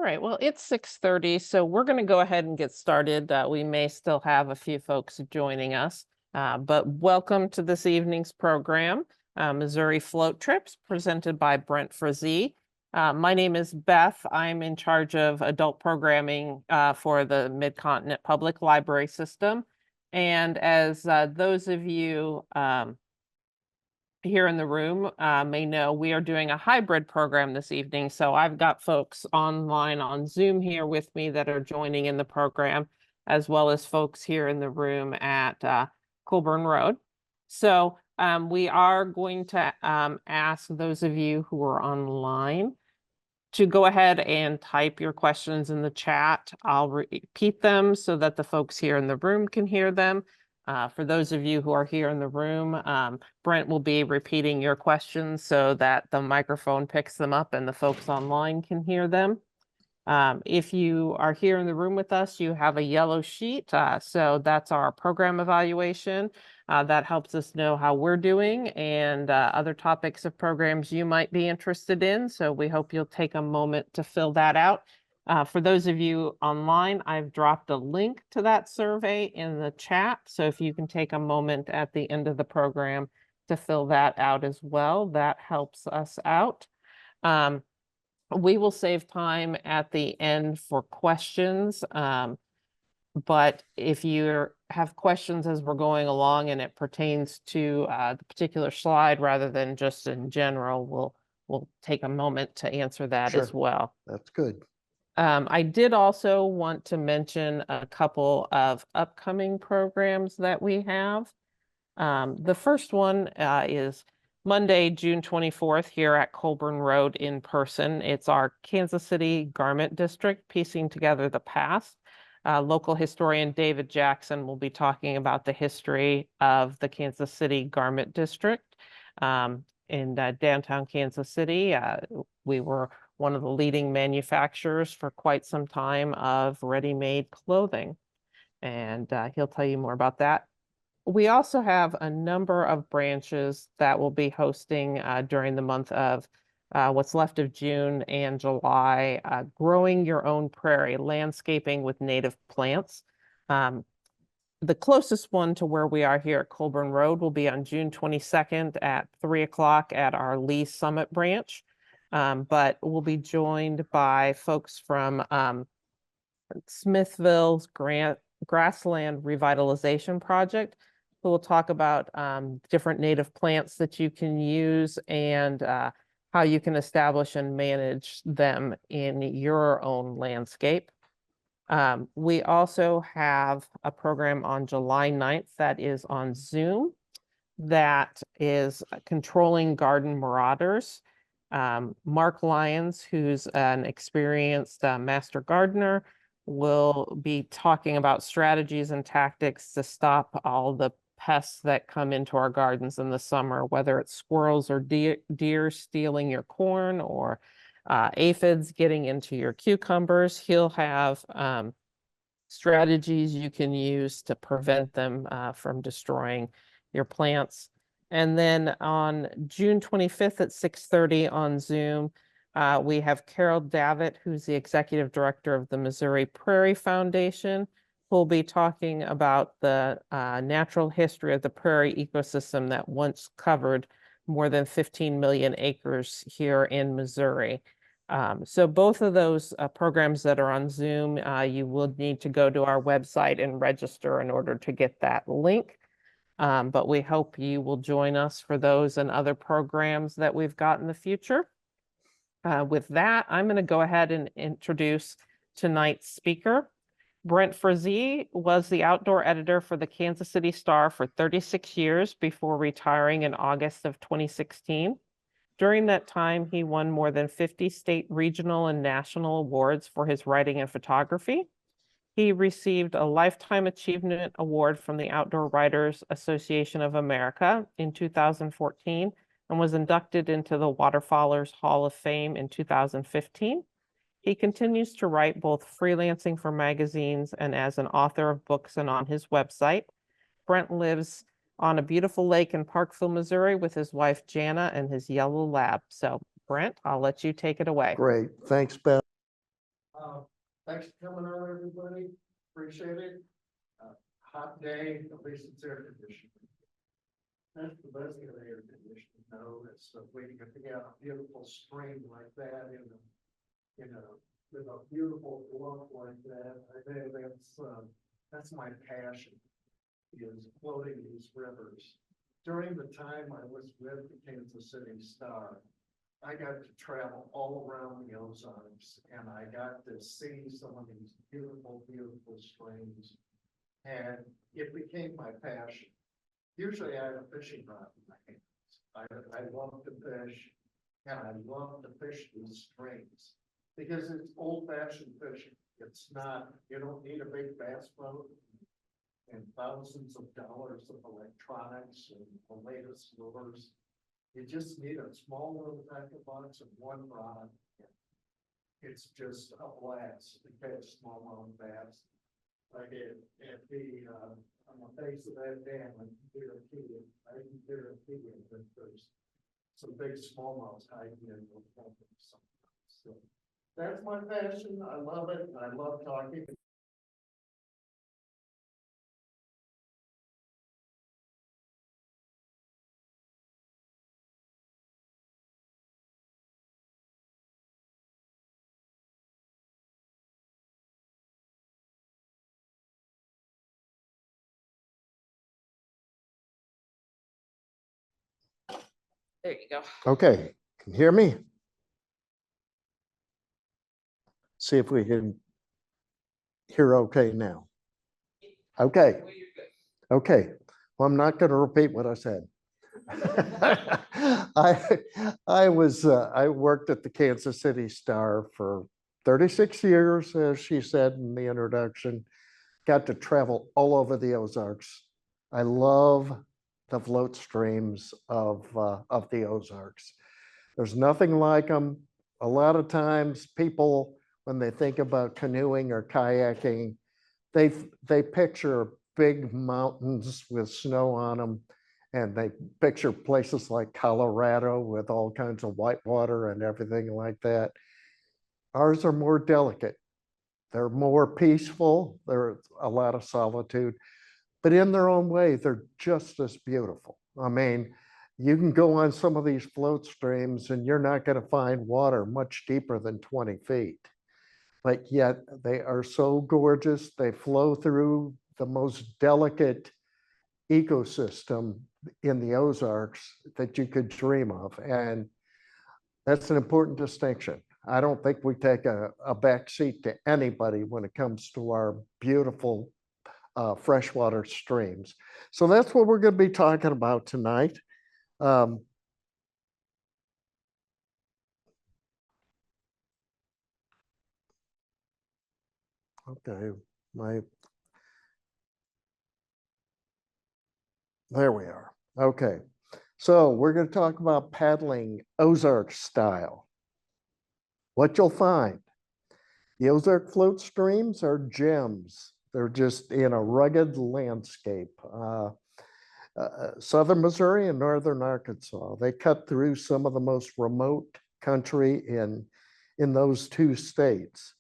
right, well, it's 6:30, so we're going to go ahead and get started. We may still have a few folks joining us, but welcome to this evening's program, Missouri Float Trips, presented by Brent Frazee. My name is Beth. I'm in charge of adult programming for the Mid-Continent Public Library System. And as those of you here in the room may know, we are doing a hybrid program this evening. So I've got folks online on Zoom here with me that are joining in the program, as well as folks here in the room at Colburn Road. So we are going to ask those of you who are online to go ahead and type your questions in the chat. I'll repeat them so that the folks here in the room can hear them. For those of you who are here in the room, Brent will be repeating your questions so that the microphone picks them up and the folks online can hear them. If you are here in the room with us, you have a yellow sheet. So that's our program evaluation. That helps us know how we're doing and other topics of programs you might be interested in. So we hope you'll take a moment to fill that out. For those of you online, I've dropped a link to that survey in the chat. So if you can take a moment at the end of the program to fill that out as well, that helps us out. We will save time at the end for questions. But if you have questions as we're going along and it pertains to the particular slide rather than just in general, we'll take a moment to answer that as well. That's good. I did also want to mention a couple of upcoming programs that we have. The first one is Monday, June 24th here at Colburn Road in person. It's our Kansas City Garment District, Piecing Together the Past. Local historian David Jackson will be talking about the history of the Kansas City Garment District in downtown Kansas City. We were one of the leading manufacturers for quite some time of ready-made clothing, and he'll tell you more about that. We also have a number of branches that will be hosting during the month of what's left of June and July, growing your own prairie, landscaping with native plants. The closest one to where we are here at Colburn Road will be on June 22nd at 3 o'clock at our Lee Summit branch. But we'll be joined by folks from Smithville's Grassland Revitalization Project, who will talk about different native plants that you can use and how you can establish and manage them in your own landscape. We also have a program on July 9th that is on Zoom that is Controlling Garden Marauders. Mark Lyons, who's an experienced master gardener, will be talking about strategies and tactics to stop all the pests that come into our gardens in the summer, whether it's squirrels or deer stealing your corn or aphids getting into your cucumbers. He'll have strategies you can use to prevent them from destroying your plants. And then on June 25th at 6:30 on Zoom, we have Carol Davitt, who's the executive director of the Missouri Prairie Foundation, who'll be talking about the natural history of the prairie ecosystem that once covered more than 15 million acres here in Missouri. So both of those programs that are on Zoom, you will need to go to our website and register in order to get that link. But we hope you will join us for those and other programs that we've got in the future. With that, I'm going to go ahead and introduce tonight's speaker. Brent Frazee was the outdoor editor for the Kansas City Star for 36 years before retiring in August of 2016. During that time, he won more than 50 state, regional, and national awards for his writing and photography. He received a Lifetime Achievement Award from the Outdoor Writers Association of America in 2014 and was inducted into the Waterfowlers Hall of Fame in 2015. He continues to write both freelancing for magazines and as an author of books and on his website. Brent lives on a beautiful lake in Parkville, Missouri with his wife, Jana, and his yellow lab. So Brent, I'll let you take it away. Great. Thanks, Beth. Thanks for coming on, everybody. Appreciate it. Hot day, at least it's air conditioning. That's the best of air conditioning, though. It's waiting to get a beautiful spring like that with a beautiful bluff like that. I think that's my passion, is floating these rivers. During the time I was with the Kansas City Star, I got to travel all around the Ozarks, and I got to see some of these beautiful, beautiful streams. And it became my passion. Usually I have a fishing rod in my hands. I love to fish, and I love to fish these streams because it's old fashioned fishing. It's not, you don't need a big bass boat and thousands of dollars of electronics and the latest lures. You just need a small little tackle box and one rod. It's just a blast to catch smallmouth bass. Like at the on the face of that dam, I can guarantee it that there's some big smallmouths hiding in those bunkers sometimes. So that's my passion. I love it. I love talking. There you go. Okay, can you hear me? See if we can hear okay now. Okay. Okay. Well, I'm not going to repeat what I said. I worked at the Kansas City Star for 36 years, as she said in the introduction. Got to travel all over the Ozarks. I love the float streams of the Ozarks. There's nothing like them. A lot of times people, when they think about canoeing or kayaking, they picture big mountains with snow on them, and they picture places like Colorado with all kinds of white water and everything like that. Ours are more delicate. They're more peaceful. There's a lot of solitude, but in their own way, they're just as beautiful. I mean, you can go on some of these float streams and you're not going to find water much deeper than 20 feet. But yet they are so gorgeous. They flow through the most delicate ecosystem in the Ozarks that you could dream of. And that's an important distinction. I don't think we take a backseat to anybody when it comes to our beautiful freshwater streams. So that's what we're going to be talking about tonight. Okay, there we are. Okay, so we're going to talk about paddling Ozark style. What you'll find, the Ozark float streams are gems. They're just in a rugged landscape. Southern Missouri and northern Arkansas, they cut through some of the most remote country in those two states.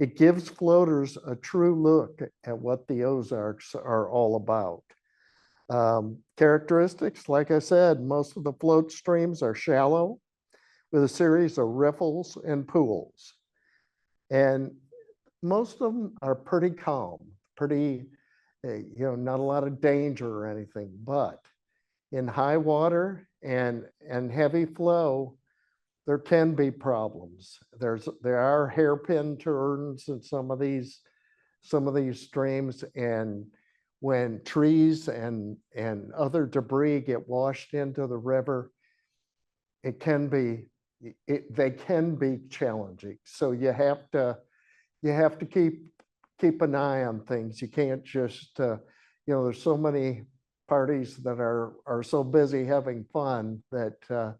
It gives floaters a true look at what the Ozarks are all about. Characteristics, like I said, most of the float streams are shallow with a series of riffles and pools. And most of them are pretty calm, pretty, not a lot of danger or anything, but in high water and heavy flow, there can be problems. There are hairpin turns in some of these streams, and when trees and other debris get washed into the river, they can be challenging. So you have to keep an eye on things. You can't just there's so many parties that are so busy having fun that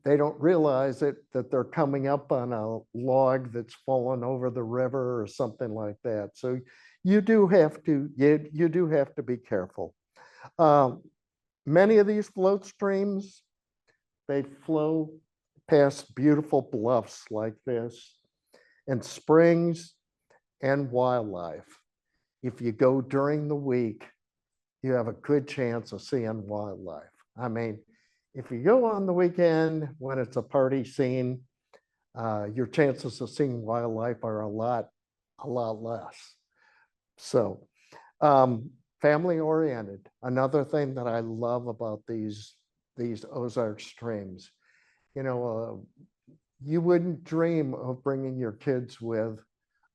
they don't realize that they're coming up on a log that's fallen over the river or something like that. So you do have to be careful. Many of these float streams, they flow past beautiful bluffs like this and springs, and wildlife. If you go during the week, you have a good chance of seeing wildlife. I mean, if you go on the weekend when it's a party scene, your chances of seeing wildlife are a lot less. So, family oriented. Another thing that I love about these Ozark streams, you know, you wouldn't dream of bringing your kids with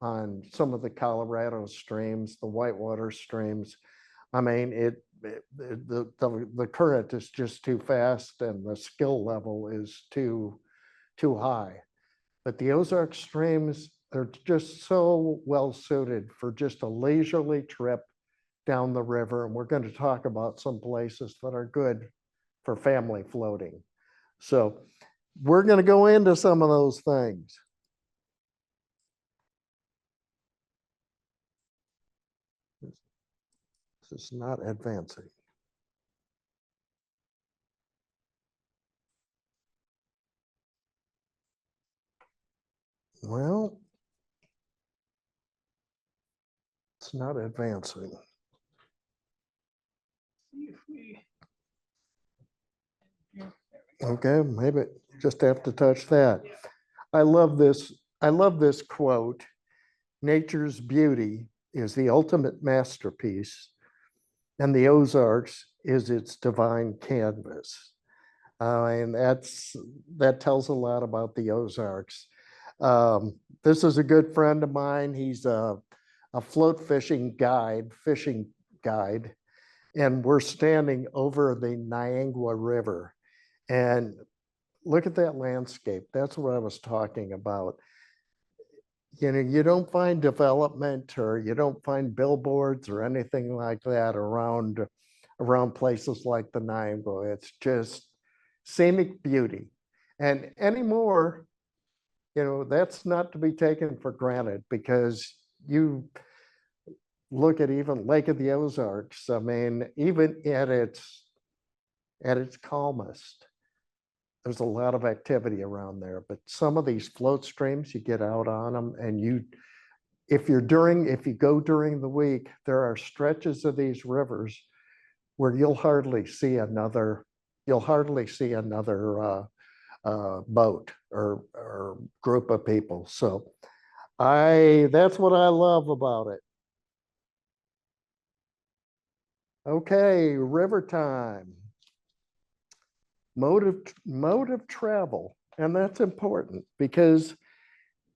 on some of the Colorado streams, the whitewater streams. I mean, the current is just too fast and the skill level is too high. But the Ozark streams are just so well suited for just a leisurely trip down the river. And we're going to talk about some places that are good for family floating. So we're going to go into some of those things. This is not advancing. Well, it's not advancing. Okay, maybe just have to touch that. I love this quote. Nature's beauty is the ultimate masterpiece, and the Ozarks is its divine canvas. And that tells a lot about the Ozarks. This is a good friend of mine. He's a float fishing guide, and we're standing over the Niangua River. And look at that landscape. That's what I was talking about. You know, you don't find development or you don't find billboards or anything like that around places like the Niangua. It's just scenic beauty. And anymore, you know, that's not to be taken for granted, because you look at even Lake of the Ozarks. I mean, even at its calmest, there's a lot of activity around there. But some of these float streams, you get out on them, and if you go during the week, there are stretches of these rivers where you'll hardly see another boat or group of people. So that's what I love about it. Okay, river time. Mode of travel. And that's important because,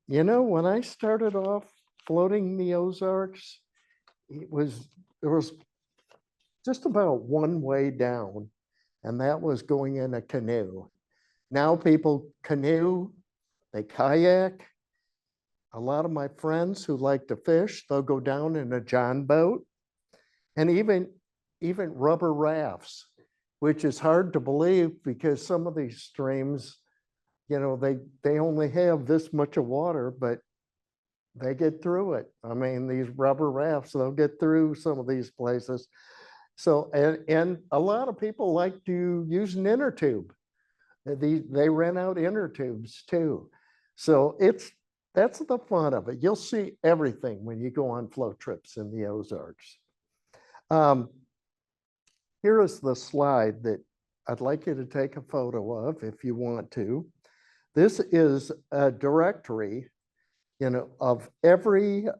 you know, when I started off floating the Ozarks, there was just about one way down, and that was going in a canoe. Now people canoe, they kayak. A lot of my friends who like to fish, they'll go down in a john boat, and even rubber rafts, which is hard to believe because some of these streams, you know, they only have this much of water, but they get through it. I mean, these rubber rafts, they'll get through some of these places. So, and a lot of people like to use an inner tube. They rent out inner tubes too. So that's the fun of it. You'll see everything when you go on float trips in the Ozarks. Here is the slide that I'd like you to take a photo of if you want to. This is a directory, you know, of everyone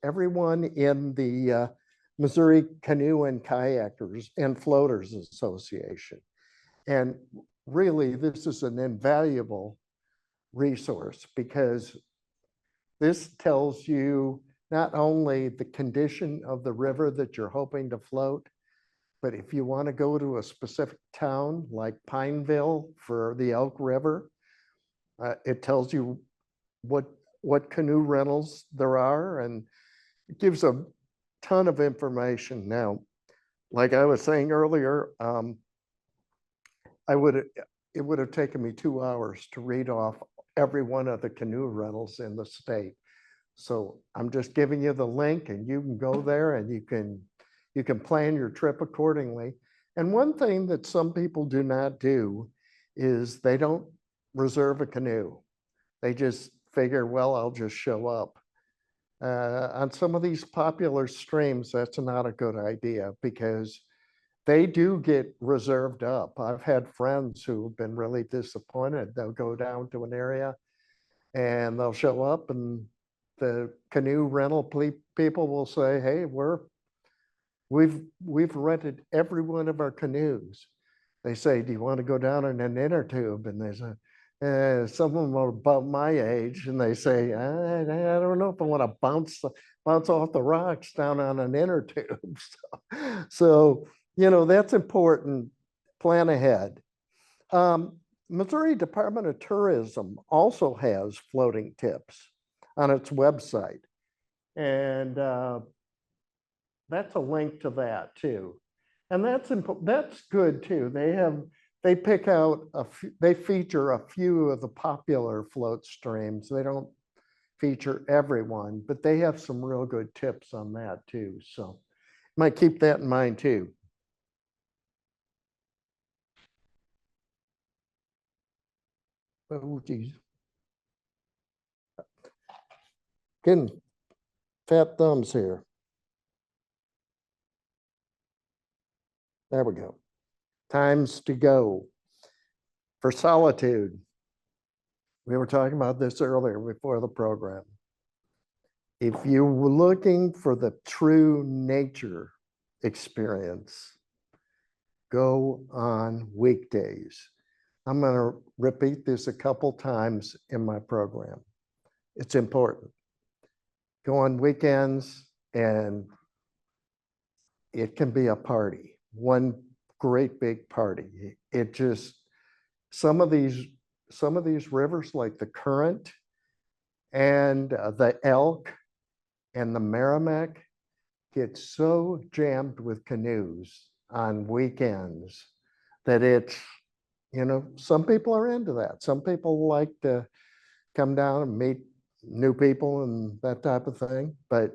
in the Missouri Canoe and Kayakers and Floaters Association. And really, this is an invaluable resource because this tells you not only the condition of the river that you're hoping to float, but if you want to go to a specific town like Pineville for the Elk River, it tells you what canoe rentals there are, and it gives a ton of information. Now, like I was saying earlier, it would have taken me 2 hours to read off every one of the canoe rentals in the state. So I'm just giving you the link, and you can go there and you can plan your trip accordingly. And one thing that some people do not do is they don't reserve a canoe. They just figure, well, I'll just show up. On some of these popular streams, that's not a good idea because they do get reserved up. I've had friends who've been really disappointed. They'll go down to an area and they'll show up and the canoe rental people will say, hey, we've rented every one of our canoes. They say, do you want to go down in an inner tube? And they say, some of them are about my age, and they say, I don't know if I want to bounce off the rocks down on an inner tube. So, that's important. Plan ahead. Missouri Department of Tourism also has floating tips on its website. And that's a link to that too. And that's good too. They pick out they feature a few of the popular float streams. They don't feature everyone, but they have some real good tips on that too. So might keep that in mind too. Oh geez. Getting fat thumbs here. There we go. Times to go. For solitude. We were talking about this earlier before the program. If you were looking for the true nature experience, go on weekdays. I'm going to repeat this a couple times in my program. It's important. Go on weekends and it can be a party, one great big party. It just, some of these rivers like the Current and the Elk and the Merrimack get so jammed with canoes on weekends that it's, some people are into that. Some people like to come down and meet new people and that type of thing. But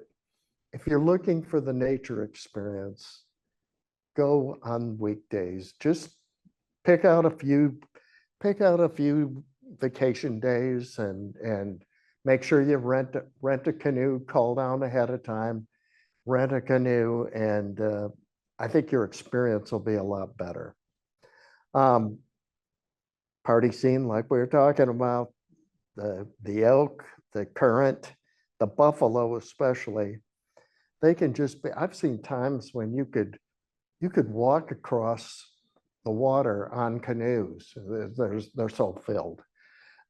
if you're looking for the nature experience, go on weekdays. Just pick out a few vacation days and make sure you rent a canoe, call down ahead of time, rent a canoe, and I think your experience will be a lot better. Party scene, like we were talking about, the elk, the Current, the buffalo especially, they can just be, I've seen times when you could walk across the water on canoes. They're so filled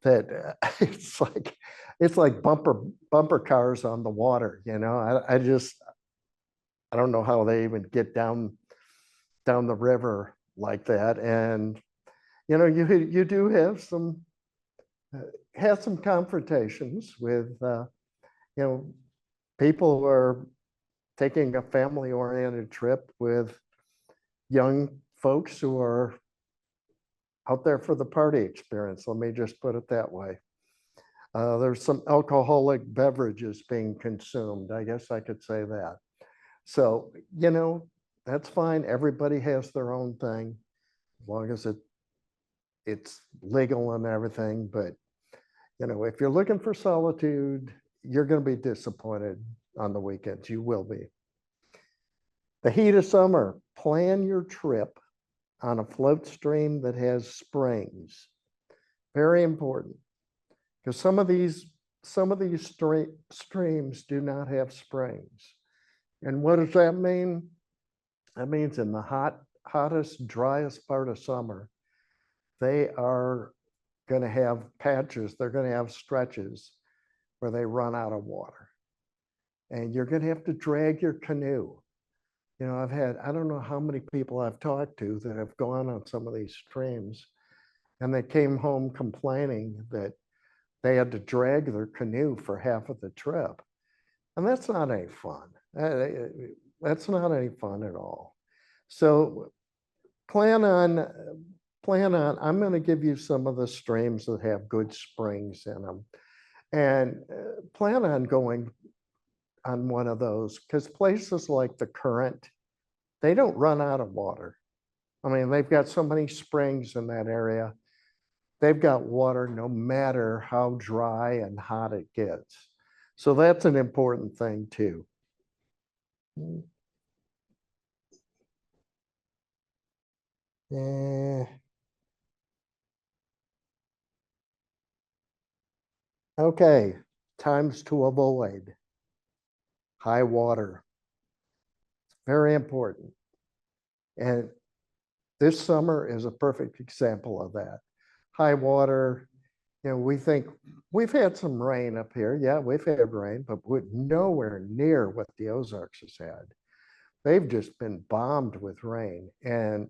that it's like bumper cars on the water. I don't know how they even get down the river like that. And you do have some confrontations with people who are taking a family-oriented trip with young folks who are out there for the party experience. Let me just put it that way. There's some alcoholic beverages being consumed. I guess I could say that. So, that's fine. Everybody has their own thing, as long as it's legal and everything. But, if you're looking for solitude, you're going to be disappointed on the weekends. You will be. The heat of summer, plan your trip on a float stream that has springs. Very important, because some of these streams do not have springs. And what does that mean? That means in the hottest, driest part of summer, they are going to have patches, they're going to have stretches where they run out of water. And you're going to have to drag your canoe. I don't know how many people I've talked to that have gone on some of these streams, and they came home complaining that they had to drag their canoe for half of the trip. And that's not any fun. That's not any fun at all. So plan on, I'm going to give you some of the streams that have good springs in them, and plan on going on one of those, because places like the Current, they don't run out of water. I mean, they've got so many springs in that area. They've got water no matter how dry and hot it gets. So that's an important thing too. Eh. Okay, times to avoid. High water. Very important. And this summer is a perfect example of that. High water, we think we've had some rain up here. Yeah, we've had rain, but we're nowhere near what the Ozarks has had. They've just been bombed with rain, and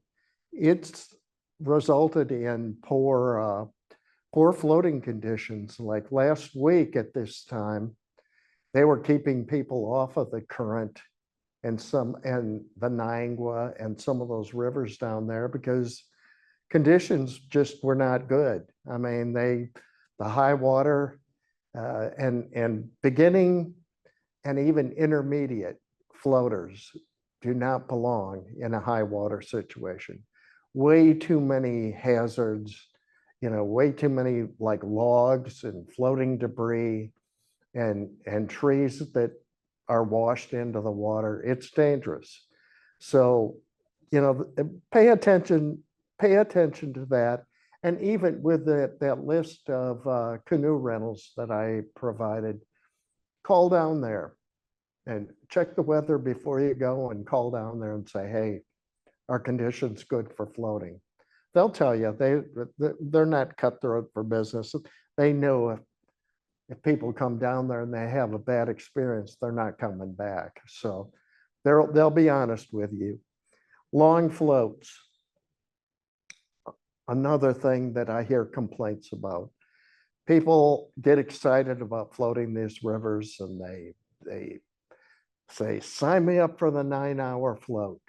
it's resulted in poor floating conditions. Like last week at this time, they were keeping people off of the Current and the Niangua and some of those rivers down there because conditions just were not good. I mean, the high water and beginning and even intermediate floaters do not belong in a high water situation. Way too many hazards, way too many like logs and floating debris and trees that are washed into the water. It's dangerous. So, pay attention to that. And even with that list of canoe rentals that I provided, call down there and check the weather before you go and call down there and say, hey, are conditions good for floating? They'll tell you they're not cutthroat for business. They know if people come down there and they have a bad experience, they're not coming back. So they'll be honest with you. Long floats. Another thing that I hear complaints about. People get excited about floating these rivers and they say, sign me up for the 9-hour float.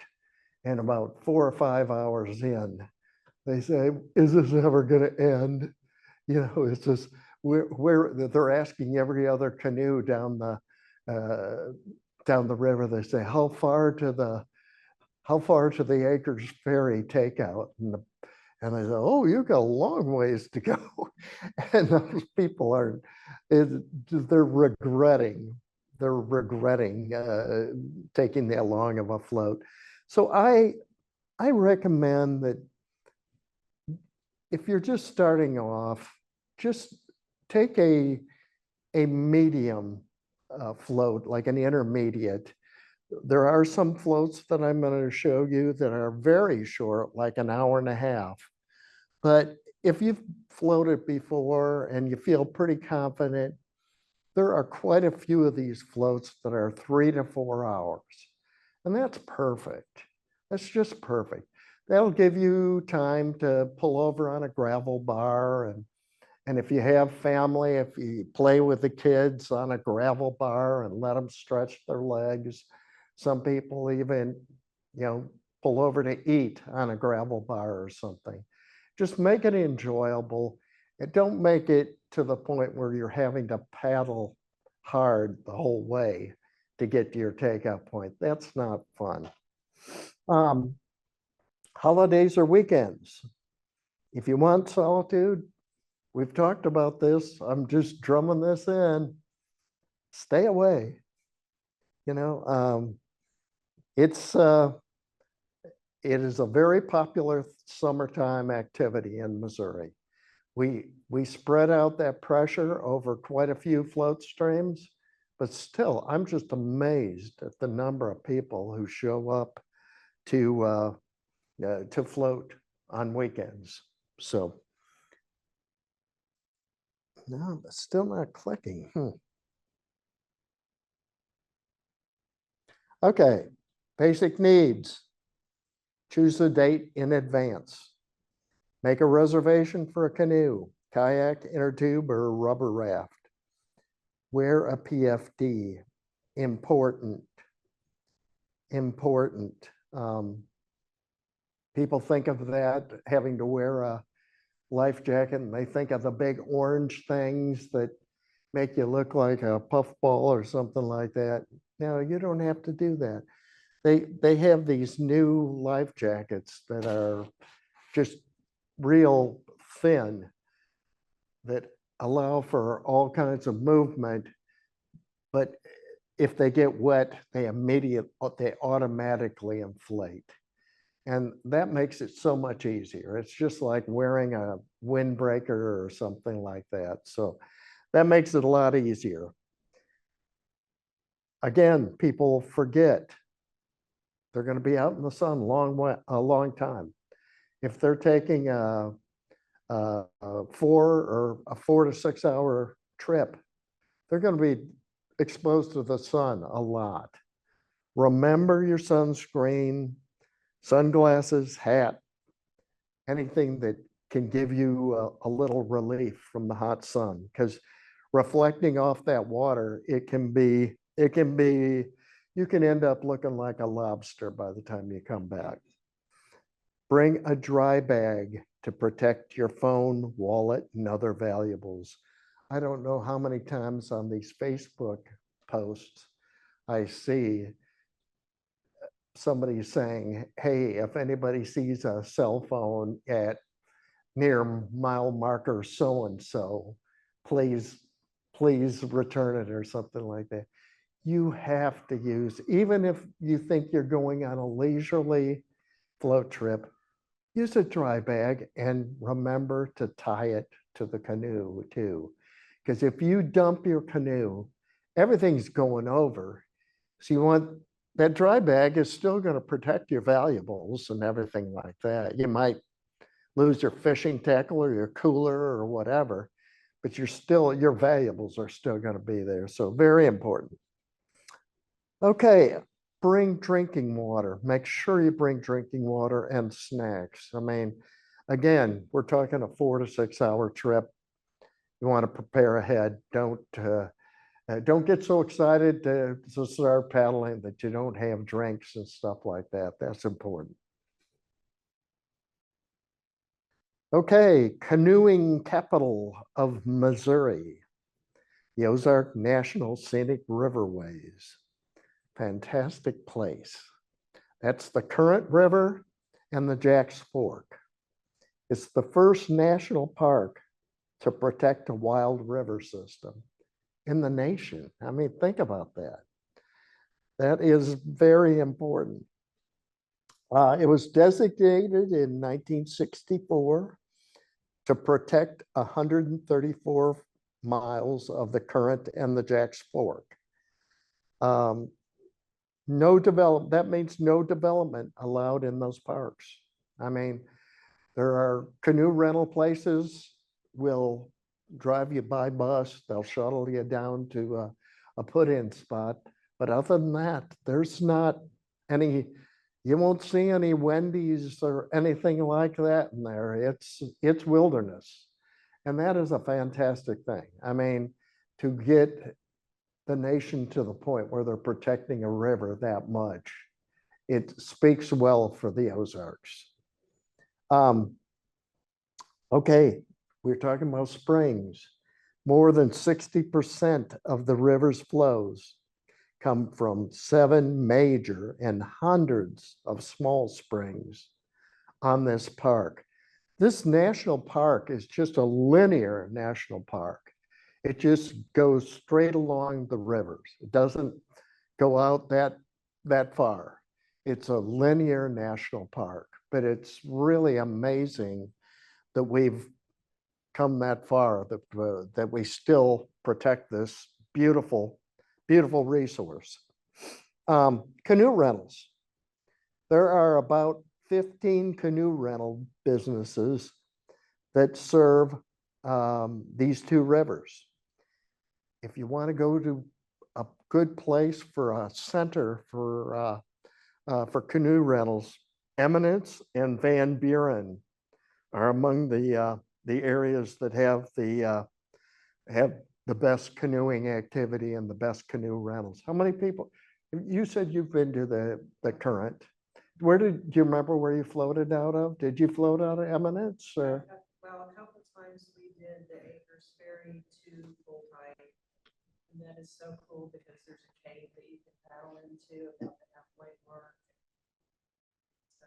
And about 4 or 5 hours in, they say, is this ever going to end? It's just where they're asking every other canoe down the river. They say, how far to the Acres Ferry takeout? And I say, oh, you've got a long ways to go. And those people they're regretting taking that long of a float. So I recommend that if you're just starting off, just take a medium float, like an intermediate. There are some floats that I'm going to show you that are very short, like an hour and a half. But if you've floated before and you feel pretty confident, there are quite a few of these floats that are 3 to 4 hours. And that's perfect. That's just perfect. That'll give you time to pull over on a gravel bar. And if you have family, if you play with the kids on a gravel bar and let them stretch their legs, some people even, pull over to eat on a gravel bar or something. Just make it enjoyable. And don't make it to the point where you're having to paddle hard the whole way to get to your takeout point. That's not fun. Holidays or weekends. If you want solitude, we've talked about this. I'm just drumming this in. Stay away. It is a very popular summertime activity in Missouri. We spread out that pressure over quite a few float streams, but still, I'm just amazed at the number of people who show up to float on weekends. So, no, it's still not clicking. Okay, basic needs. Choose a date in advance. Make a reservation for a canoe, kayak, inner tube, or a rubber raft. Wear a PFD. Important. People think of that, having to wear a life jacket, and they think of the big orange things that make you look like a puffball or something like that. No, you don't have to do that. They have these new life jackets that are just real thin that allow for all kinds of movement, but if they get wet, they automatically inflate. And that makes it so much easier. It's just like wearing a windbreaker or something like that. So that makes it a lot easier. Again, people forget they're going to be out in the sun a long time. If they're taking a 4 to 6 hour trip, they're going to be exposed to the sun a lot. Remember your sunscreen, sunglasses, hat, anything that can give you a little relief from the hot sun, because reflecting off that water, you can end up looking like a lobster by the time you come back. Bring a dry bag to protect your phone, wallet, and other valuables. I don't know how many times on these Facebook posts I see somebody saying, hey, if anybody sees a cell phone at near mile marker so-and-so, please return it or something like that. You have to use, even if you think you're going on a leisurely float trip, use a dry bag and remember to tie it to the canoe too. Because if you dump your canoe, everything's going over. So you want, that dry bag is still going to protect your valuables and everything like that. You might lose your fishing tackle or your cooler or whatever, but your valuables are still going to be there. So very important. Okay, bring drinking water. Make sure you bring drinking water and snacks. I mean, again, we're talking a 4 to 6 hour trip. You want to prepare ahead. Don't get so excited to start paddling that you don't have drinks and stuff like that. That's important. Okay, canoeing capital of Missouri, the Ozark National Scenic Riverways. Fantastic place. That's the Current River and the Jack's Fork. It's the first national park to protect a wild river system in the nation. I mean, think about that. That is very important. It was designated in 1964 to protect 134 miles of the Current and the Jack's Fork. That means no development allowed in those parks. I mean, there are canoe rental places will drive you by bus. They'll shuttle you down to a put-in spot. But other than that, there's not any, you won't see any Wendy's or anything like that in there. It's wilderness. And that is a fantastic thing. I mean, to get the nation to the point where they're protecting a river that much, it speaks well for the Ozarks. Okay, we're talking about springs. More than 60% of the river's flows come from 7 major and hundreds of small springs on this park. This national park is just a linear national park. It just goes straight along the rivers. It doesn't go out that far. It's a linear national park, but it's really amazing that we've come that far, that we still protect this beautiful, beautiful resource. Canoe rentals. There are about 15 canoe rental businesses that serve these 2 rivers. If you want to go to a good place for a center for canoe rentals, Eminence and Van Buren are among the areas that have the best canoeing activity and the best canoe rentals. How many people? You said you've been to the Current. Do you remember where you floated out of? Did you float out of Eminence? Or? Well, a couple times we did the Acres Ferry to Full Tide. And that is so cool because there's a cave that you can paddle into about the halfway mark. So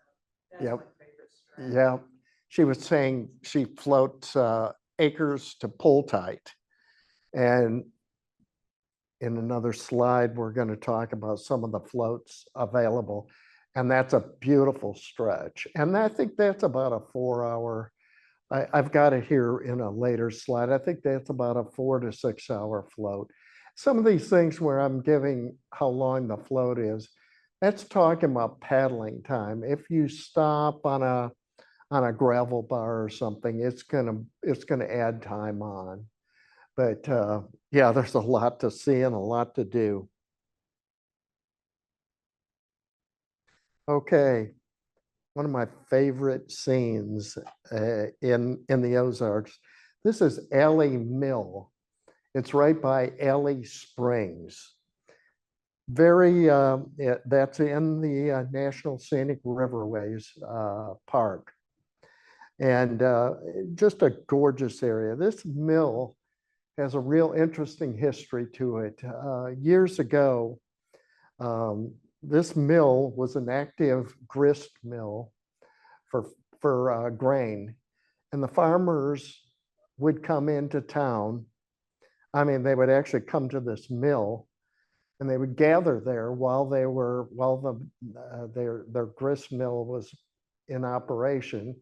that's Yep. my favorite stretch. Yeah, she was saying she floats Acres to Pull Tight, and in another slide, we're going to talk about some of the floats available. And that's a beautiful stretch. And I think that's about a 4 hour. I've got it here in a later slide. I think that's about a 4 to 6 hour float. Some of these things where I'm giving how long the float is, that's talking about paddling time. If you stop on a gravel bar or something, it's gonna add time on. But yeah, there's a lot to see and a lot to do. Okay, one of my favorite scenes in the Ozarks. This is Alley Mill. It's right by Alley Springs. That's in the National Scenic Riverways Park. And just a gorgeous area. This mill has a real interesting history to it. Years ago, this mill was an active grist mill for grain, and the farmers would come into town. I mean, they would actually come to this mill, and they would gather there while their grist mill was in operation.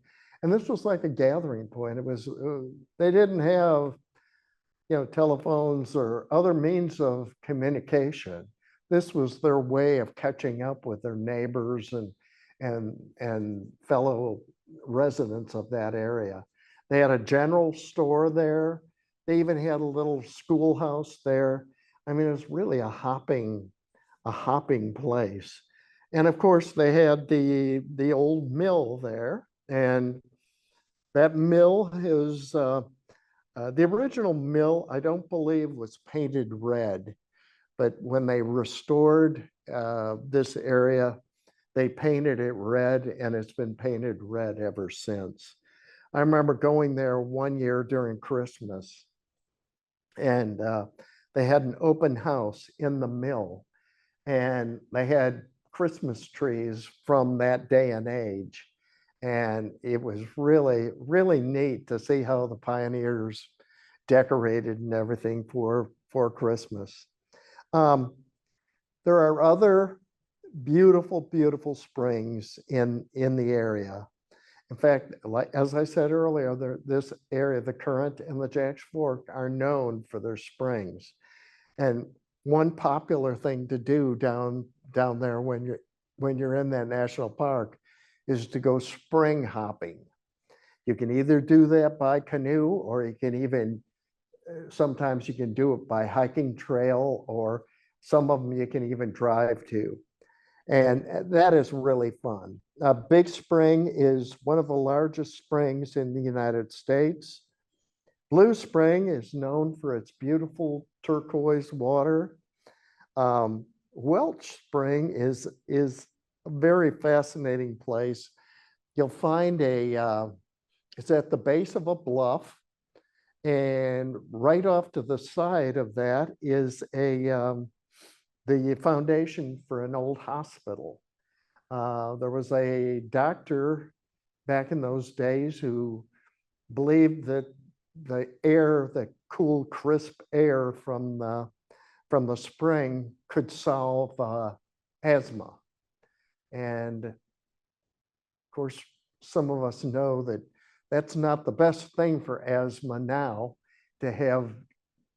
And this was like a gathering point. It was they didn't have telephones or other means of communication. This was their way of catching up with their neighbors and fellow residents of that area. They had a general store there. They even had a little schoolhouse there. I mean, it was really a hopping place. And of course, they had the old mill there, and that mill is the original mill, I don't believe, was painted red, but when they restored this area, they painted it red, and it's been painted red ever since. I remember going there one year during Christmas, and they had an open house in the mill, and they had Christmas trees from that day and age. And it was really, really neat to see how the pioneers decorated and everything for Christmas. There are other beautiful, beautiful springs in the area. In fact, like as I said earlier, this area, the Current and the Jacks Fork, are known for their springs. And one popular thing to do down there when you're in that national park is to go spring hopping. You can either do that by canoe, or you can even sometimes you can do it by hiking trail, or some of them you can even drive to. And that is really fun. Big Spring is one of the largest springs in the United States. Blue Spring is known for its beautiful turquoise water. Welch Spring is a very fascinating place. You'll find it's at the base of a bluff, and right off to the side of that is the foundation for an old hospital. There was a doctor back in those days who believed that the cool, crisp air from the spring could solve asthma. And of course, some of us know that that's not the best thing for asthma now, to have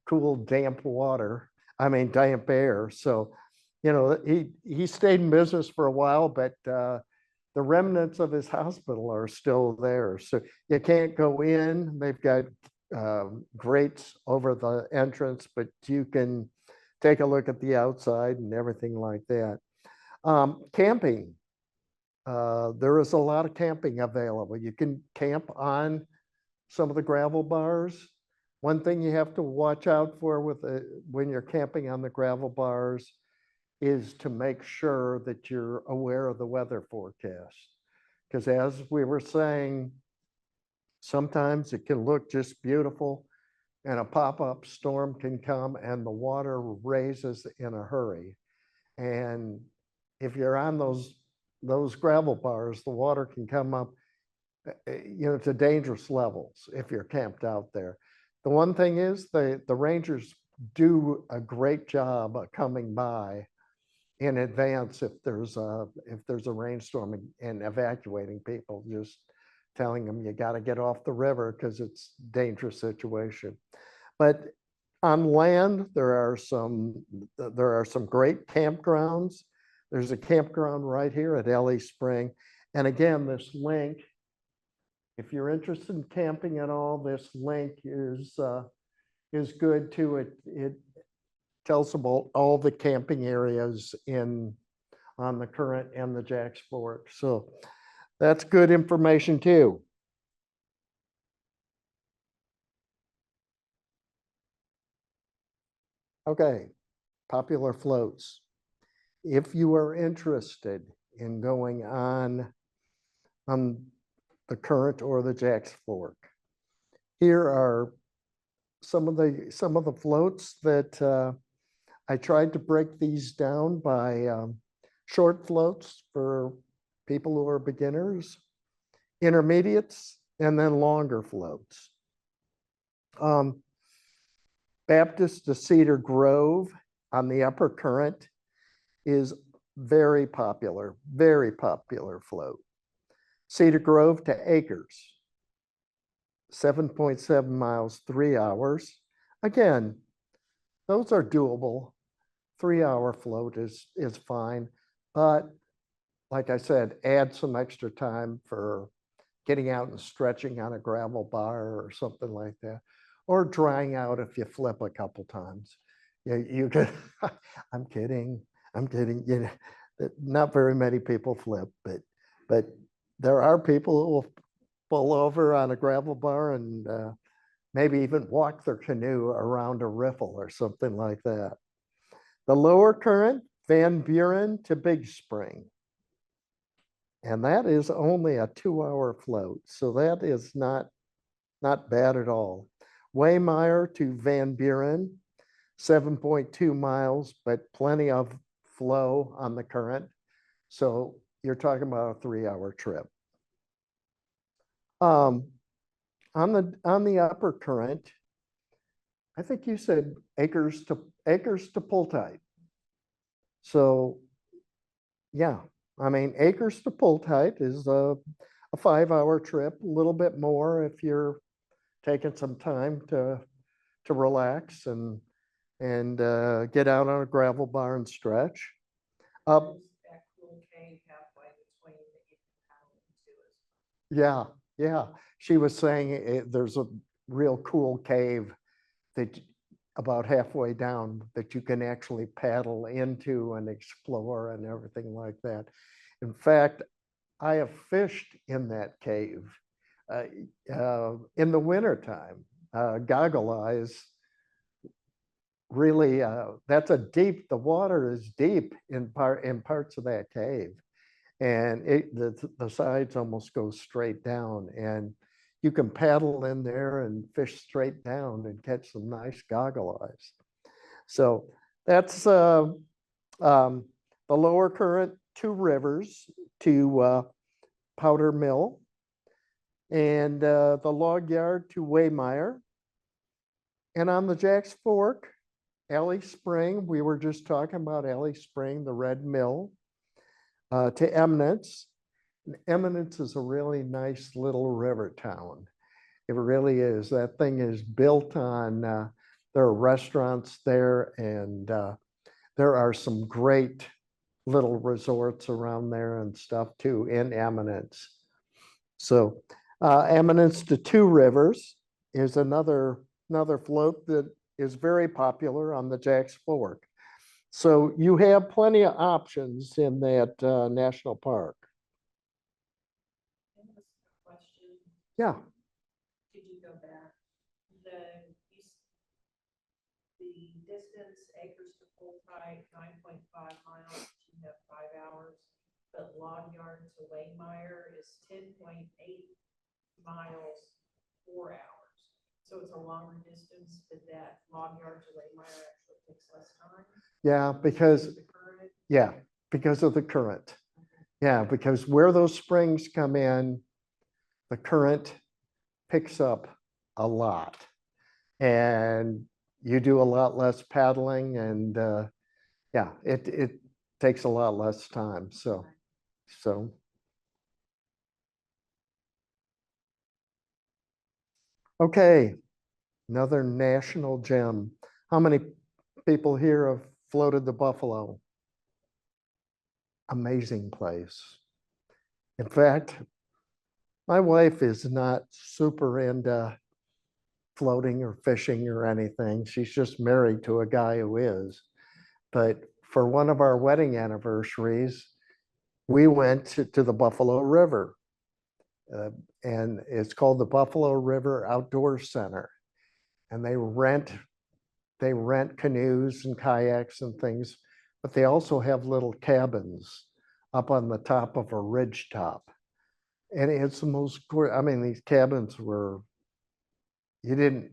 cool, damp damp air. So, he stayed in business for a while, but the remnants of his hospital are still there. So you can't go in. They've got grates over the entrance, but you can take a look at the outside and everything like that. Camping. There is a lot of camping available. You can camp on some of the gravel bars. One thing you have to watch out for when you're camping on the gravel bars is to make sure that you're aware of the weather forecast. Because as we were saying, sometimes it can look just beautiful, and a pop-up storm can come and the water raises in a hurry. And if you're on those gravel bars, the water can come up to dangerous levels if you're camped out there. The one thing is the rangers do a great job of coming by in advance if there's a rainstorm and evacuating people, just telling them you got to get off the river because it's a dangerous situation. But on land, there are some great campgrounds. There's a campground right here at Ellie Spring. And again, this link, if you're interested in camping at all, this link is good too. It tells about all the camping areas on the Current and the Jacks Fork. So that's good information too. Okay, popular floats. If you are interested in going on the Current or the Jacks Fork, here are some of the floats that I tried to break these down by short floats for people who are beginners, intermediates, and then longer floats. Baptist to Cedar Grove on the Upper Current is very popular float. Cedar Grove to Acres, 7.7 miles, 3 hours. Again, those are doable. 3-hour float is fine, but like I said, add some extra time for getting out and stretching on a gravel bar or something like that, or drying out if you flip a couple times. You could, I'm kidding. You know, not very many people flip, but there are people who will pull over on a gravel bar and maybe even walk their canoe around a riffle or something like that. The Lower Current, Van Buren to Big Spring. And that is only a 2-hour float. So that is not bad at all. Waymire to Van Buren, 7.2 miles, but plenty of flow on the Current. So you're talking about a 3-hour trip. On the Upper Current, I think you said Acres to Pull Tight. So yeah, I mean, Acres to Pull Tight is a 5-hour trip, a little bit more if you're taking some time to relax and get out on a gravel bar and stretch. Up, There's that cool cave halfway between that you can paddle into as well. yeah. She was saying there's a real cool cave that about halfway down that you can actually paddle into and explore and everything like that. In fact, I have fished in that cave in the wintertime. Goggle eyes, really, the water is deep in parts of that cave. And the sides almost go straight down, and you can paddle in there and fish straight down and catch some nice goggle eyes. So that's the Lower Current, 2 rivers to Powder Mill, and the Log Yard to Waymire. And on the Jacks Fork, Ellie Spring, we were just talking about Ellie Spring, the Red Mill, to Eminence. Eminence is a really nice little river town. It really is. That thing is built on, there are restaurants there, and there are some great little resorts around there and stuff too in Eminence. So Eminence to 2 Rivers is another float that is very popular on the Jacks Fork. So you have plenty of options in that national park. I have a question. Yeah. Could you go back? The distance, Acres to Full Tight, 9.5 miles, you have 5 hours. But Log Yard to Waymire is 10.8 miles, 4 hours. So it's a longer distance, but that Log Yard to Waymire actually takes less time. Yeah, because The current. yeah, because of the current. Yeah, because where those springs come in, the current picks up a lot. And you do a lot less paddling and yeah, it takes a lot less time. So. Okay, another national gem. How many people here have floated the Buffalo? Amazing place. In fact, my wife is not super into floating or fishing or anything. She's just married to a guy who is. But for one of our wedding anniversaries, we went to the Buffalo River. And it's called the Buffalo River Outdoor Center. And they rent canoes and kayaks and things, but they also have little cabins up on the top of a ridge top. And it's the most, I mean, these cabins were, you didn't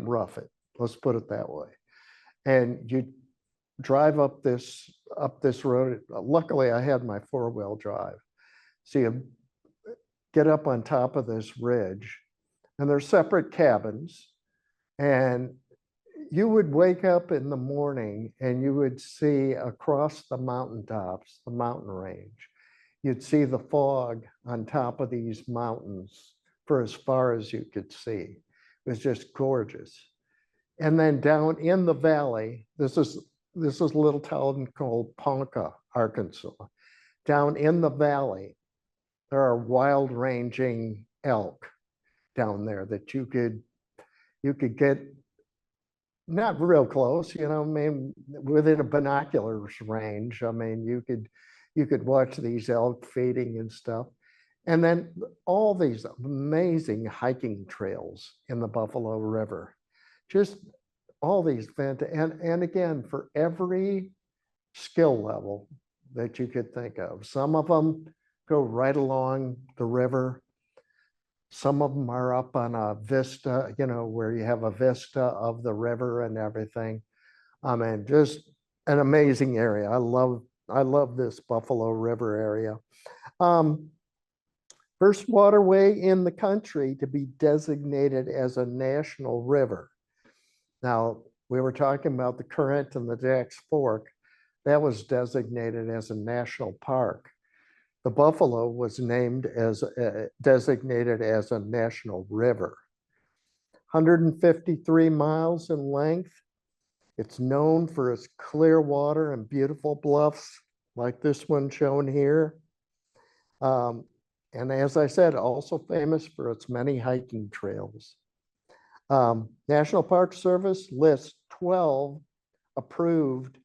rough it, let's put it that way. And you drive up this road. Luckily, I had my 4-wheel drive. So you get up on top of this ridge, and there's separate cabins. And you would wake up in the morning and you would see across the mountaintops, the mountain range, you'd see the fog on top of these mountains for as far as you could see. It was just gorgeous. And then down in the valley, this is a little town called Ponca, Arkansas. Down in the valley, there are wild ranging elk down there that you could get not real close, I mean, within a binoculars range. I mean, you could watch these elk feeding and stuff. And then all these amazing hiking trails in the Buffalo River, just all these and again, for every skill level that you could think of. Some of them go right along the river. Some of them are up on a vista, where you have a vista of the river and everything. I mean, just an amazing area. I love this Buffalo River area. First waterway in the country to be designated as a national river. Now, we were talking about the Current and the Jack's Fork. That was designated as a national park. The Buffalo was designated as a national river. 153 miles in length. It's known for its clear water and beautiful bluffs like this one shown here. And as I said, also famous for its many hiking trails. National Park Service lists 12 approved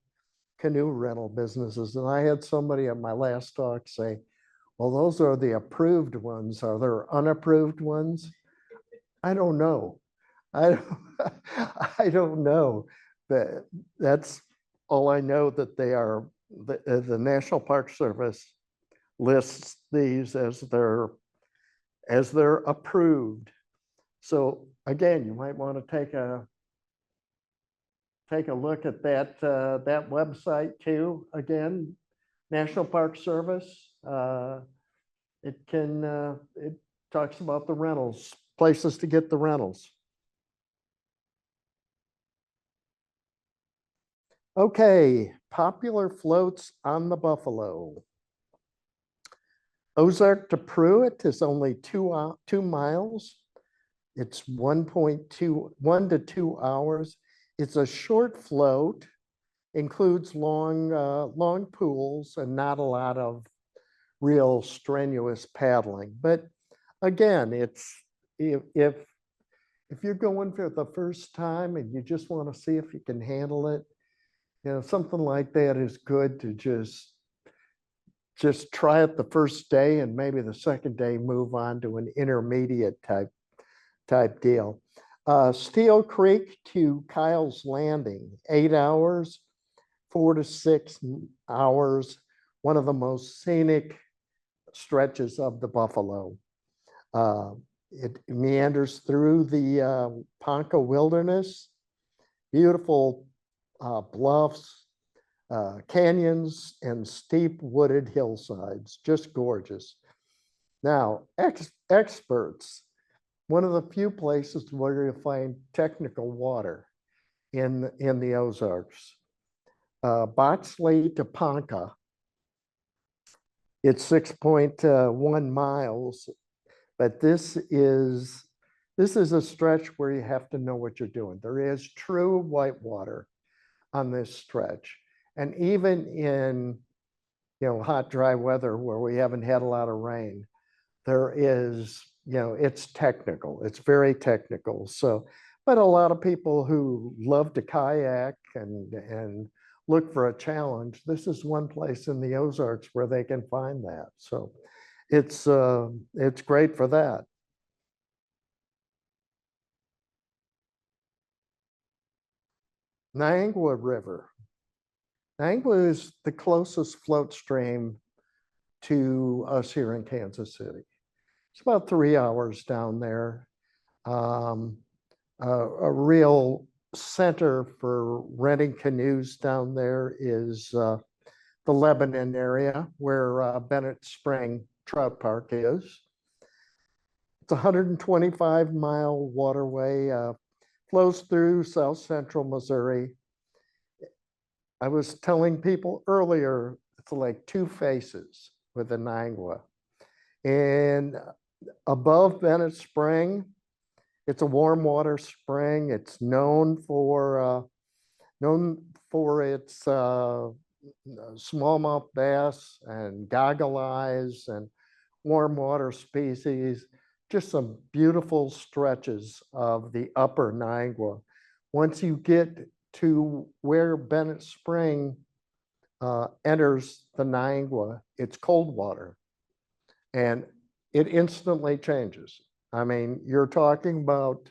canoe rental businesses. And I had somebody at my last talk say, well, those are the approved ones. Are there unapproved ones? I don't know. I don't know. But that's all I know, that they are, the National Park Service lists these as they're approved. So again, you might want to take a look at that website too. Again, National Park Service. It talks about the rentals, places to get the rentals. Okay, popular floats on the Buffalo. Ozark to Pruitt is only 2 miles. It's 1 to 2 hours. It's a short float, includes long pools and not a lot of real strenuous paddling. But again, it's if you're going for the first time and you just want to see if you can handle it, something like that is good to just try it the first day, and maybe the second day move on to an intermediate type deal. Steel Creek to Kyle's Landing, 8 hours, 4 to 6 hours. One of the most scenic stretches of the Buffalo. It meanders through the Ponca Wilderness, beautiful bluffs, canyons, and steep wooded hillsides, just gorgeous. Now, experts one of the few places where you find technical water in the Ozarks. Boxley to Ponca. It's 6.1 miles, but this is a stretch where you have to know what you're doing. There is true whitewater on this stretch. And even in, hot, dry weather where we haven't had a lot of rain, there is, it's technical. It's very technical. So, but a lot of people who love to kayak and look for a challenge, this is one place in the Ozarks where they can find that. So it's great for that. Niangua River. Niangua is the closest float stream to us here in Kansas City. It's about 3 hours down there. A real center for renting canoes down there is the Lebanon area where Bennett Spring Trout Park is. It's a 125-mile waterway, flows through south central Missouri. I was telling people earlier, it's like two faces with the Niangua. And above Bennett Spring, it's a warm water spring. It's known for its smallmouth bass and goggle eyes and warm water species. Just some beautiful stretches of the upper Niangua. Once you get to where Bennett Spring enters the Niangua, it's cold water, and it instantly changes. I mean, you're talking about,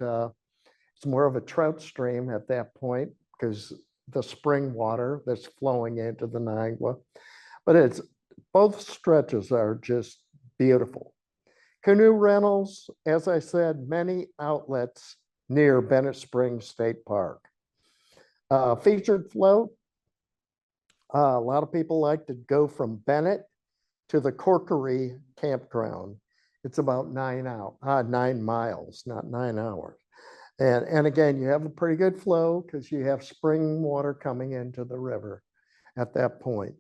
it's more of a trout stream at that point because the spring water that's flowing into the Niangua, but both stretches are just beautiful. Canoe rentals, as I said, many outlets near Bennett Springs State Park. Featured float, a lot of people like to go from Bennett to the Corkery campground. It's about 9 miles, not 9 hours. And again, you have a pretty good flow because you have spring water coming into the river at that point.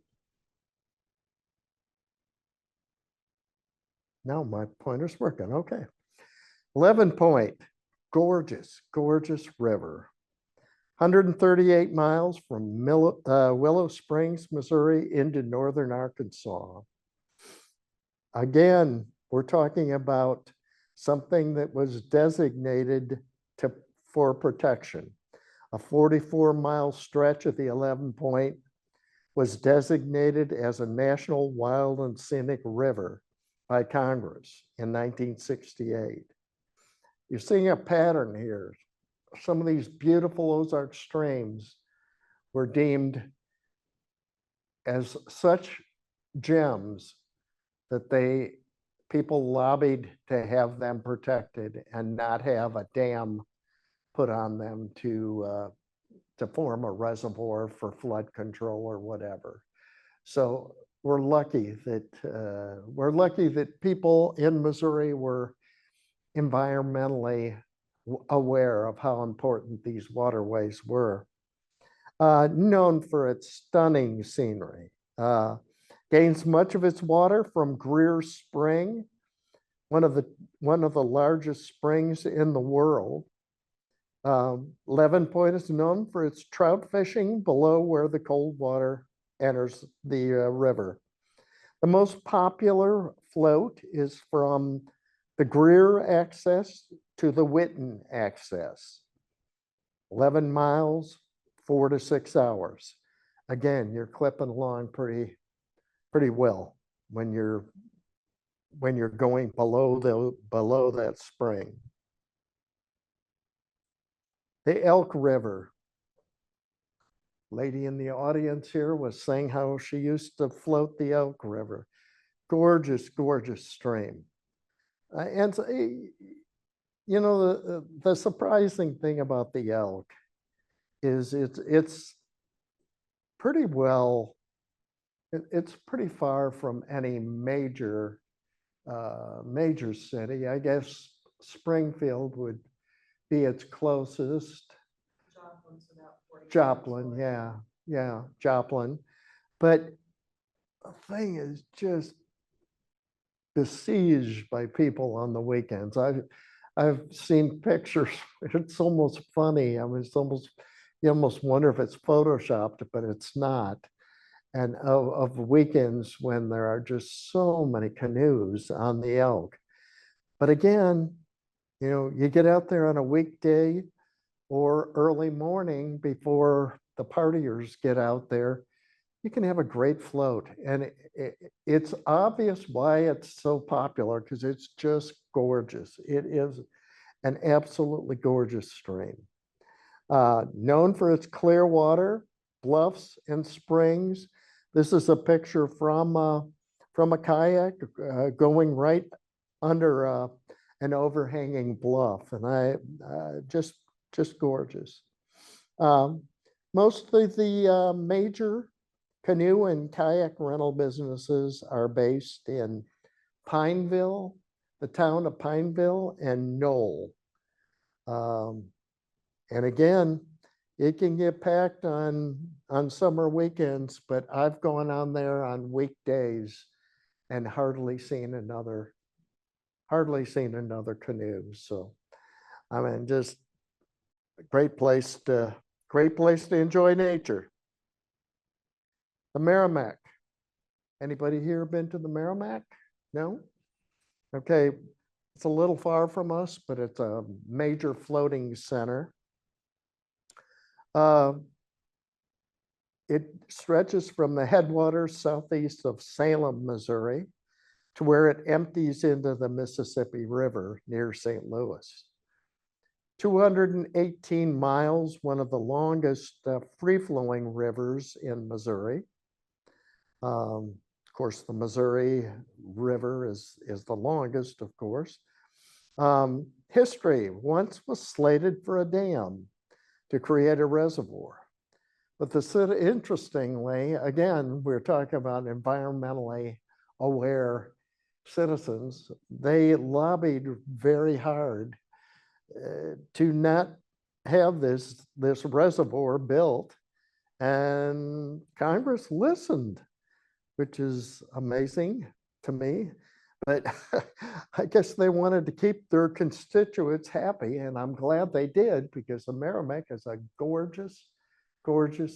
Now my pointer's working, okay. 11 Point, gorgeous, gorgeous river. 138 miles from Willow Springs, Missouri into northern Arkansas. Again, we're talking about something that was designated for protection. A 44-mile stretch of the 11 Point was designated as a National Wild and Scenic River by Congress in 1968. You're seeing a pattern here. Some of these beautiful Ozark streams were deemed as such gems that people lobbied to have them protected and not have a dam put on them to form a reservoir for flood control or whatever. So we're lucky that people in Missouri were environmentally aware of how important these waterways were. Known for its stunning scenery. Gains much of its water from Greer Spring, one of the largest springs in the world. 11 Point is known for its trout fishing below where the cold water enters the river. The most popular float is from the Greer access to the Whitten access. 11 miles, 4 to 6 hours. Again, you're clipping along pretty well when you're going below that spring. The Elk River. Lady in the audience here was saying how she used to float the Elk River. Gorgeous, gorgeous stream. And the surprising thing about the elk is it's pretty well, it's pretty far from any major city. I guess Springfield would be its closest. Joplin's about 40 Joplin, miles away. yeah, Joplin. But the thing is just besieged by people on the weekends. I've seen pictures. It's almost funny. I mean, you almost wonder if it's photoshopped, but it's not. And of weekends when there are just so many canoes on the Elk. But again, you get out there on a weekday or early morning before the partiers get out there, you can have a great float. And it's obvious why it's so popular, because it's just gorgeous. It is an absolutely gorgeous stream. Known for its clear water, bluffs, and springs. This is a picture from a kayak going right under an overhanging bluff, and just gorgeous. Most of the major canoe and kayak rental businesses are based in Pineville, the town of Pineville, and Knoll. And again, it can get packed on summer weekends, but I've gone on there on weekdays and hardly seen another canoe. So, I mean, just a great place to enjoy nature. The Merrimack. Anybody here been to the Merrimack? No? Okay, it's a little far from us, but it's a major floating center. It stretches from the headwaters southeast of Salem, Missouri, to where it empties into the Mississippi River near St. Louis. 218 miles, one of the longest free-flowing rivers in Missouri. Of course, the Missouri River is the longest, of course. History once was slated for a dam to create a reservoir. But interestingly, again, we're talking about environmentally aware citizens. They lobbied very hard to not have this reservoir built, and Congress listened, which is amazing to me. But I guess they wanted to keep their constituents happy, and I'm glad they did, because the Merrimack is a gorgeous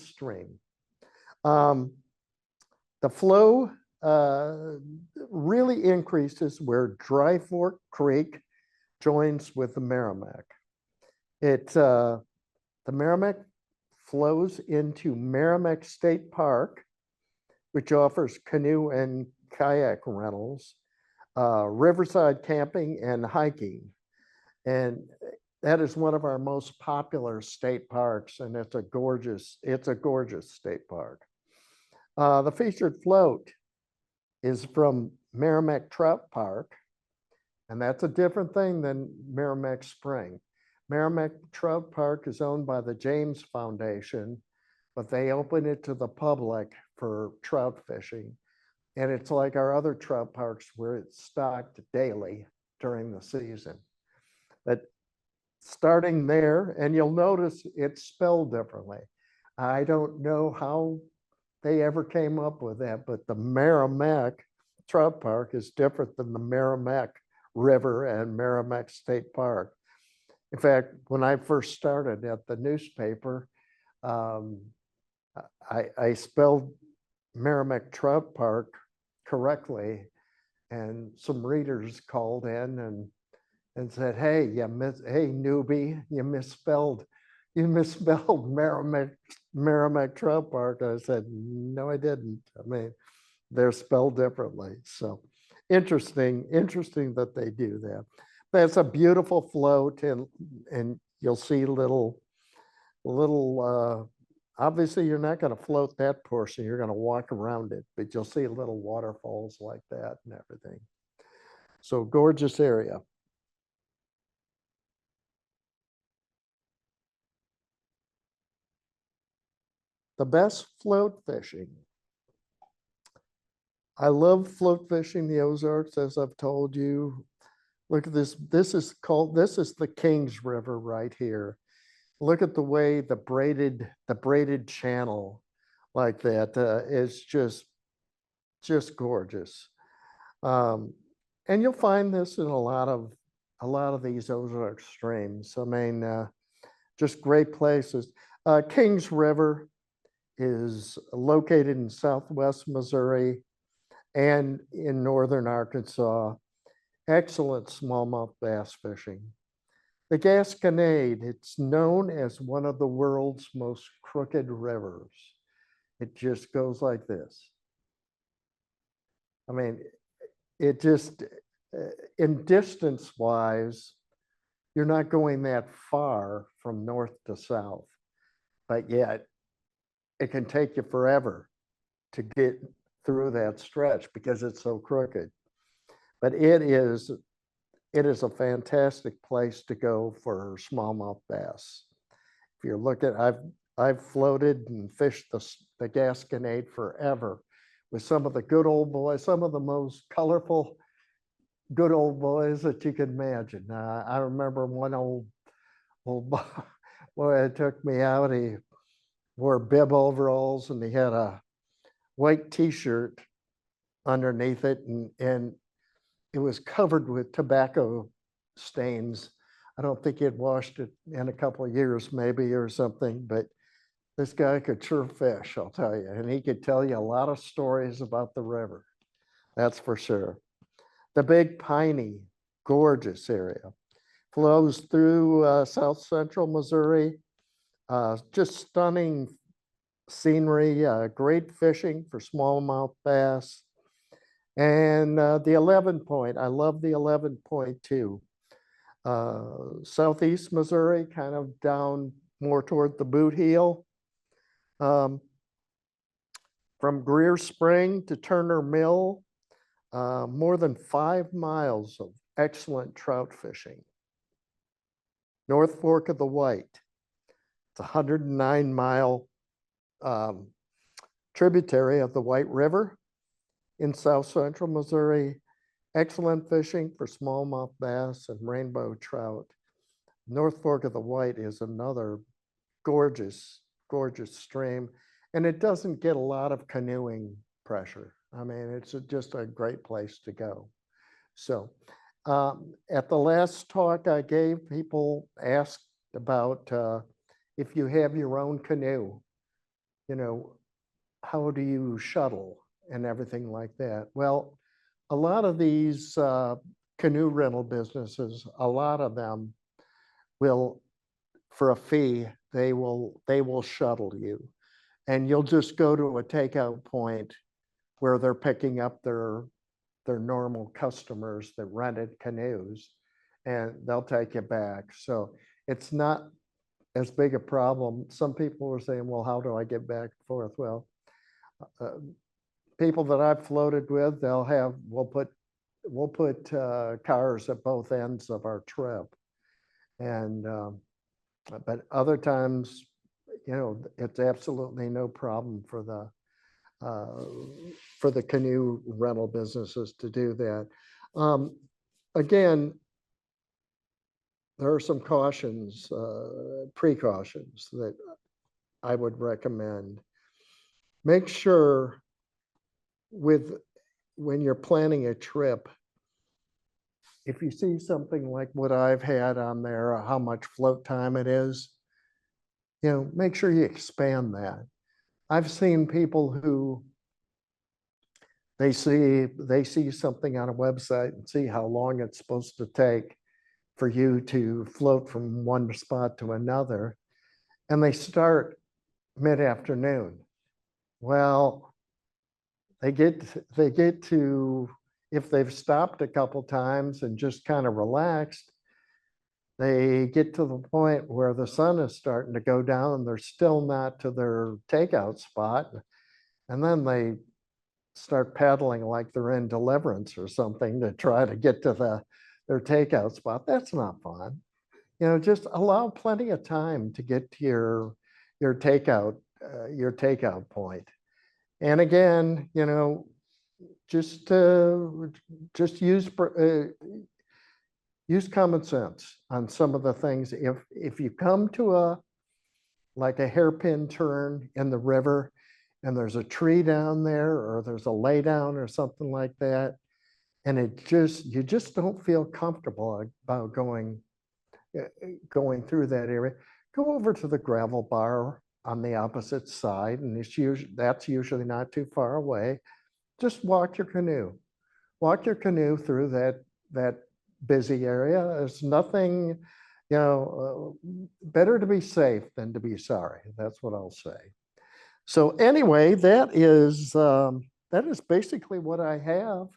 stream. The flow really increases where Dry Fork Creek joins with the Merrimack. The Merrimack flows into Merrimack State Park, which offers canoe and kayak rentals, riverside camping, and hiking. And that is one of our most popular state parks, and it's a gorgeous state park. The featured float is from Merrimack Trout Park, and that's a different thing than Merrimack Spring. Merrimack Trout Park is owned by the James Foundation, but they open it to the public for trout fishing. And it's like our other trout parks where it's stocked daily during the season. But starting there, and you'll notice it's spelled differently. I don't know how they ever came up with that, but the Merrimack Trout Park is different than the Merrimack River and Merrimack State Park. In fact, when I first started at the newspaper, I spelled Merrimack Trout Park correctly, and some readers called in and said, "Hey, hey newbie, you misspelled Merrimack Trout Park." I said, "No, I didn't. I mean, they're spelled differently." So interesting that they do that. That's a beautiful float, and you'll see little. Obviously, you're not going to float that portion. You're going to walk around it, but you'll see little waterfalls like that and everything. So gorgeous area. The best float fishing. I love float fishing the Ozarks, as I've told you. Look at this. This is the Kings River right here. Look at the way the braided channel like that is just gorgeous. And you'll find this in a lot of these Ozark streams. I mean, just great places. Kings River is located in southwest Missouri and in northern Arkansas. Excellent smallmouth bass fishing. The Gasconade, it's known as one of the world's most crooked rivers. It just goes like this. I mean, it just, in distance wise, you're not going that far from north to south, but yet it can take you forever to get through that stretch because it's so crooked. But it is a fantastic place to go for smallmouth bass. If you're looking, I've floated and fished the Gasconade forever with some of the good old boys, some of the most colorful good old boys that you can imagine. I remember one old boy that took me out. He wore bib overalls and he had a white T-shirt underneath it, and it was covered with tobacco stains. I don't think he had washed it in a couple of years, maybe, or something, but this guy could sure fish, I'll tell you. And he could tell you a lot of stories about the river. That's for sure. The Big Piney, gorgeous area. Flows through south central Missouri. Just stunning scenery, great fishing for smallmouth bass. And the 11 Point, I love the 11 Point too. Southeast Missouri, kind of down more toward the Boot Heel. From Greer Spring to Turner Mill, more than 5 miles of excellent trout fishing. North Fork of the White, it's a 109-mile tributary of the White River in south central Missouri. Excellent fishing for smallmouth bass and rainbow trout. North Fork of the White is another gorgeous, gorgeous stream, and it doesn't get a lot of canoeing pressure. I mean, it's just a great place to go. So at the last talk I gave, people asked about if you have your own canoe, you know, how do you shuttle and everything like that? Well, a lot of these canoe rental businesses, a lot of them will, for a fee, they will shuttle you, and you'll just go to a takeout point where they're picking up their normal customers that rented canoes, and they'll take you back. So it's not as big a problem. Some people were saying, well, how do I get back and forth? Well, people that I've floated with, we'll put cars at both ends of our trip. And but other times, you know, it's absolutely no problem for the canoe rental businesses to do that. Again, there are some cautions, precautions that I would recommend. Make sure when you're planning a trip, if you see something like what I've had on there, how much float time it is, you know, make sure you expand that. I've seen people who they see something on a website and see how long it's supposed to take for you to float from one spot to another, and they start mid-afternoon. Well, they get to, if they've stopped a couple times and just kind of relaxed, they get to the point where the sun is starting to go down and they're still not to their takeout spot. And then they start paddling like they're in Deliverance or something to try to get to their takeout spot. That's not fun. You know, just allow plenty of time to get to your takeout point. And again, you know, just use use common sense on some of the things. If you come to like a hairpin turn in the river and there's a tree down there or there's a laydown or something like that, and you just don't feel comfortable about going through that area, go over to the gravel bar on the opposite side, and that's usually not too far away. Just walk your canoe through that busy area. There's nothing, better to be safe than to be sorry. That's what I'll say. So anyway, that is basically what I have.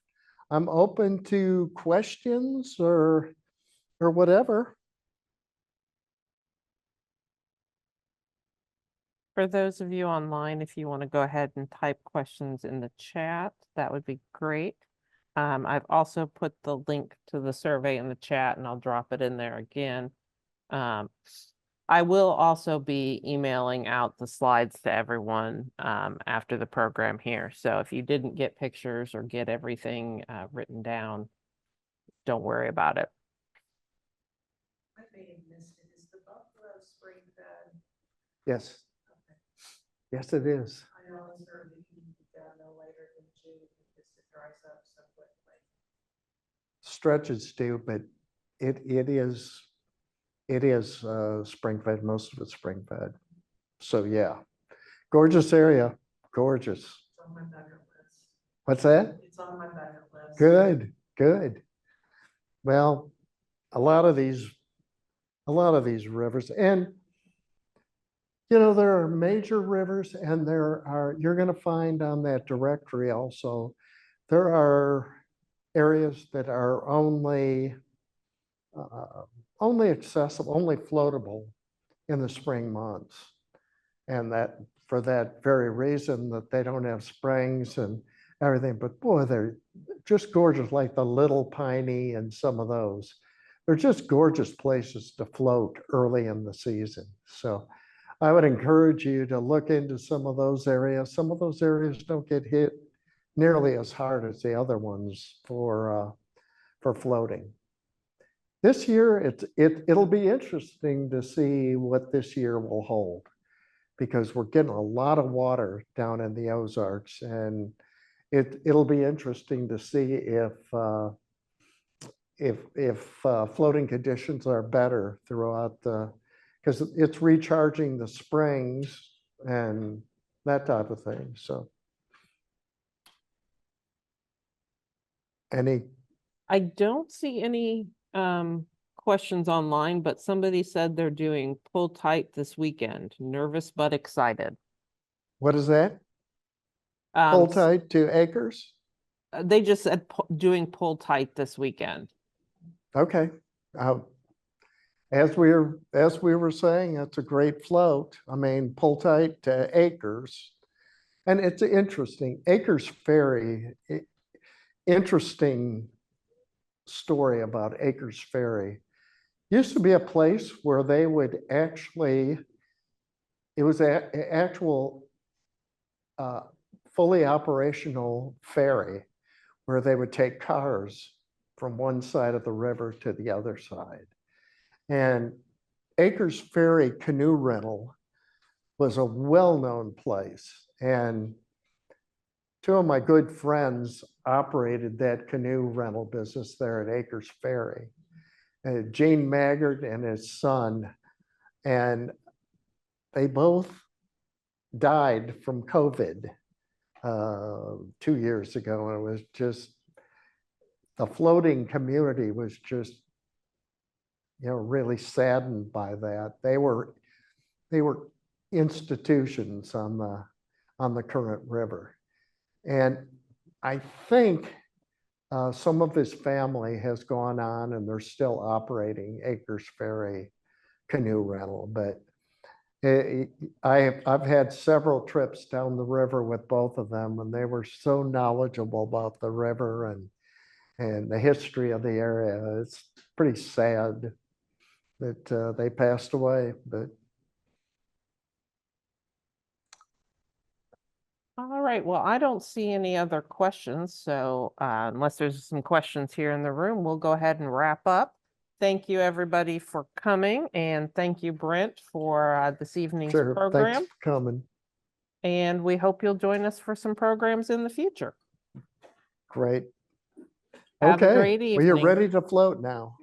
I'm open to questions or whatever. For those of you online, if you want to go ahead and type questions in the chat, that would be great. I've also put the link to the survey in the chat and I'll drop it in there again. I will also be emailing out the slides to everyone after the program here. So if you didn't get pictures or get everything written down, don't worry about it. I may have missed it. Is the buffalo spring fed? Yes. Okay. Yes, it is. I know it's early, you need to go no later than June because it dries up so quickly. Stretches do, but it is spring fed. Most of it's spring fed. So yeah, gorgeous area, gorgeous. It's on my bucket list. What's that? It's on my bucket list. Good. Well, a lot of these rivers, and there are major rivers, and you're going to find on that directory also, there are areas that are only accessible, only floatable in the spring months. And that for that very reason, that they don't have springs and everything, but boy, they're just gorgeous, like the Little Piney and some of those. They're just gorgeous places to float early in the season. So I would encourage you to look into some of those areas. Some of those areas don't get hit nearly as hard as the other ones for floating. This year, it'll be interesting to see what this year will hold, because we're getting a lot of water down in the Ozarks, and it'll be interesting to see if floating conditions are better throughout because it's recharging the springs and that type of thing. So I don't see any questions online, but somebody said they're doing Pull Tight this weekend. Nervous but excited. what is that? Pull Um, tight to acres? They just said doing Pull Tight this weekend. Okay. As we were saying, it's a great float. I mean, Pull Tight to acres. And it's interesting. Acres Ferry, interesting story about Acres Ferry. Used to be a place where they would actually, it was an actual fully operational ferry where they would take cars from one side of the river to the other side. And Acres Ferry canoe rental was a well-known place. And two of my good friends operated that canoe rental business there at Acres Ferry. Gene Maggard and his son, and they both died from COVID 2 years ago. And it was just, the floating community was just, really saddened by that. They were institutions on the current river. And I think some of his family has gone on and they're still operating Acres Ferry canoe rental. But I've had several trips down the river with both of them, and they were so knowledgeable about the river and the history of the area. It's pretty sad that they passed away, but. All right, well, I don't see any other questions. So unless there's some questions here in the room, we'll go ahead and wrap up. thank you, everybody, for coming, and thank you, Brent, for this evening's Sure, thanks program. for coming. And we hope you'll join us for some programs in the future. Great. Have a Okay, great well, you're evening. ready to float now.